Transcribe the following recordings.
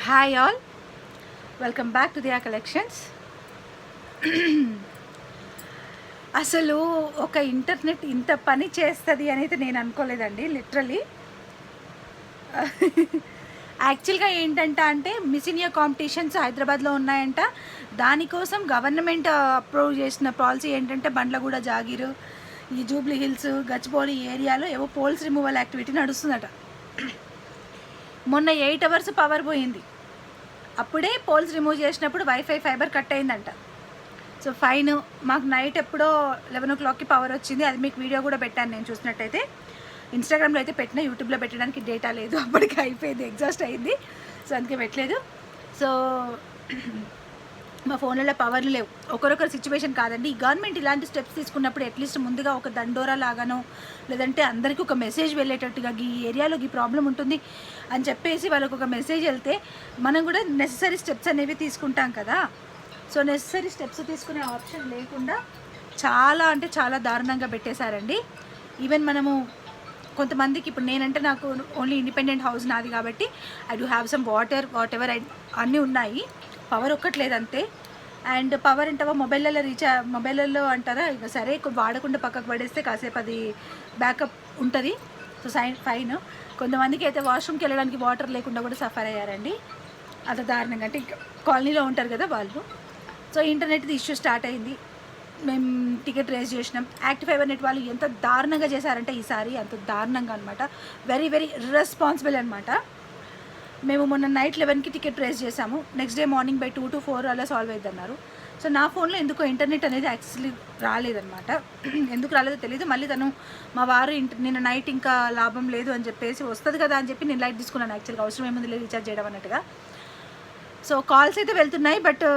Hi all, welcome back to Diya collections. అసలు ఒక internet ఇంత పని చేస్తుంది అనేది నేను అనుకోలేదండి. లిటరలీ యాక్చువల్గా ఏంటంట అంటే మిస్ ఇండియా కాంపిటీషన్స్ హైదరాబాద్లో ఉన్నాయంట. దానికోసం గవర్నమెంట్ అప్రూవ్ చేసిన పాలసీ ఏంటంటే బండ్లగూడ, జాగీరు, ఈ జూబ్లీ హిల్స్, గచ్చిబౌలి ఏరియాలో ఏవో పోల్స్ రిమూవల్ యాక్టివిటీ నడుస్తుందట. మొన్న 8 hours పవర్ పోయింది. అప్పుడే పోల్స్ రిమూవ్ చేసినప్పుడు వైఫై ఫైబర్ కట్ అయిందంట. So fine. మాకు నైట్ ఎప్పుడో 11 o'clockకి పవర్ వచ్చింది. అది మీకు వీడియో కూడా పెట్టాను నేను చూసినట్టయితే. ఇన్స్టాగ్రామ్లో అయితే పెట్టిన, యూట్యూబ్లో పెట్టడానికి డేటా లేదు, అప్పటికి అయిపోయింది, ఎగ్జాస్ట్ అయింది. సో అందుకే పెట్టలేదు. సో మా ఫోన్లలో పవర్లు లేవు. ఒకరొకరు సిచ్యువేషన్ కాదండి. ఈ గవర్నమెంట్ ఇలాంటి స్టెప్స్ తీసుకున్నప్పుడు అట్లీస్ట్ ముందుగా ఒక దండోరా లాగానో, లేదంటే అందరికీ ఒక మెసేజ్ వెళ్ళేటట్టుగా ఈ ఏరియాలో ఈ ప్రాబ్లం ఉంటుంది అని చెప్పేసి వాళ్ళకు ఒక మెసేజ్ వెళ్తే మనం కూడా నెససరీ స్టెప్స్ అనేవి తీసుకుంటాం కదా. సో నెససరీ స్టెప్స్ తీసుకునే ఆప్షన్ లేకుండా చాలా అంటే చాలా దారుణంగా పెట్టేశారండి. ఈవెన్ మనము కొంతమందికి, ఇప్పుడు నేనంటే నాకు ఓన్లీ ఇండిపెండెంట్ హౌస్ నాది కాబట్టి I do have some water, what ever అన్నీ ఉన్నాయి. పవర్ ఒక్కట్లేదు అంతే. అండ్ పవర్ అంటావా మొబైల్లో అంటారా, ఇక సరే వాడకుండా పక్కకు పడేస్తే కాసేపు అది బ్యాకప్ ఉంటుంది. So fine. కొంతమందికి అయితే వాష్రూమ్కి వెళ్ళడానికి వాటర్ లేకుండా కూడా సఫర్ అయ్యారండి. అంత దారుణంగా. అంటే ఇంకా కాలనీలో ఉంటారు కదా వాళ్ళు. సో ఇంటర్నెట్ది ఇష్యూ స్టార్ట్ అయింది. మేము టికెట్ రేస్ చేసినాం. యాక్టివ్ ఫైబర్ నెట్ వాళ్ళు ఎంత దారుణంగా చేశారంటే ఈసారి అంత దారుణంగా అనమాట. వెరీ వెరీ ఇర్రెస్పాన్సిబుల్ అనమాట. మేము మొన్న నైట్ 11కి టికెట్ రేస్ చేసాము. Next day morning by 2 to 4 అలా సాల్వ్ అయ్యింది అన్నారు. సో నా ఫోన్లో ఎందుకో ఇంటర్నెట్ అనేది యాక్చువల్లీ రాలేదన్నమాట. ఎందుకు రాలేదో తెలియదు. మళ్ళీ తను మా వారు నిన్న నైట్ ఇంకా లాభం లేదు అని చెప్పేసి వస్తుంది కదా అని చెప్పి నేను లైట్ తీసుకున్నాను. యాక్చువల్గా అవసరం ఏముంది లేదు రీఛార్జ్ చేయడం అన్నట్టుగా. సో కాల్స్ అయితే వెళ్తున్నాయి, బట్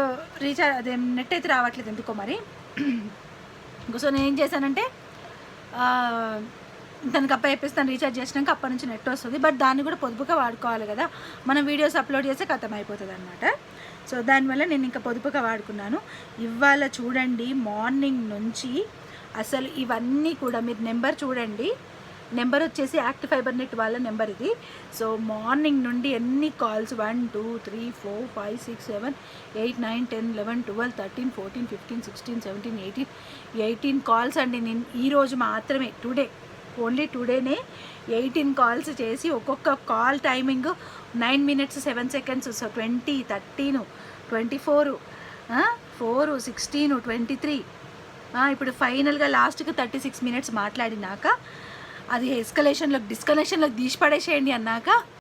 అదే నెట్ అయితే రావట్లేదు ఎందుకో మరి. సో నేను ఏం చేశానంటే తనకు అప్ప చెప్పేస్తాను, రీఛార్జ్ చేసినాక అప్పటి నుంచి నెట్ వస్తుంది. బట్ దాన్ని కూడా పొదుపుగా వాడుకోవాలి కదా. మనం వీడియోస్ అప్లోడ్ చేస్తే ఖతం అయిపోతుంది అనమాట. సో దానివల్ల నేను ఇంకా పొదుపుగా వాడుకున్నాను. ఇవాళ చూడండి, మార్నింగ్ నుంచి అసలు ఇవన్నీ కూడా మీరు నెంబర్ చూడండి. నెంబర్ వచ్చేసి యాక్టివ్ ఫైబర్ నెట్ వాళ్ళ నెంబర్ ఇది. సో మార్నింగ్ నుండి ఎన్ని కాల్స్, 1 2 3 4 5 6 7 8 9 10 11 12 13 14 15 16 17 18 కాల్స్ అండి. నేను ఈరోజు మాత్రమే ఓన్లీ టుడేనే 18 కాల్స్ చేసి ఒక్కొక్క call timing 9 minutes 7 seconds. So 20 13 24 4 16 23 ఇప్పుడు ఫైనల్గా లాస్ట్కి 36 minutes మాట్లాడినాక అది డిస్కనెక్షన్లోకి తీసి పడేసేయండి అన్నాక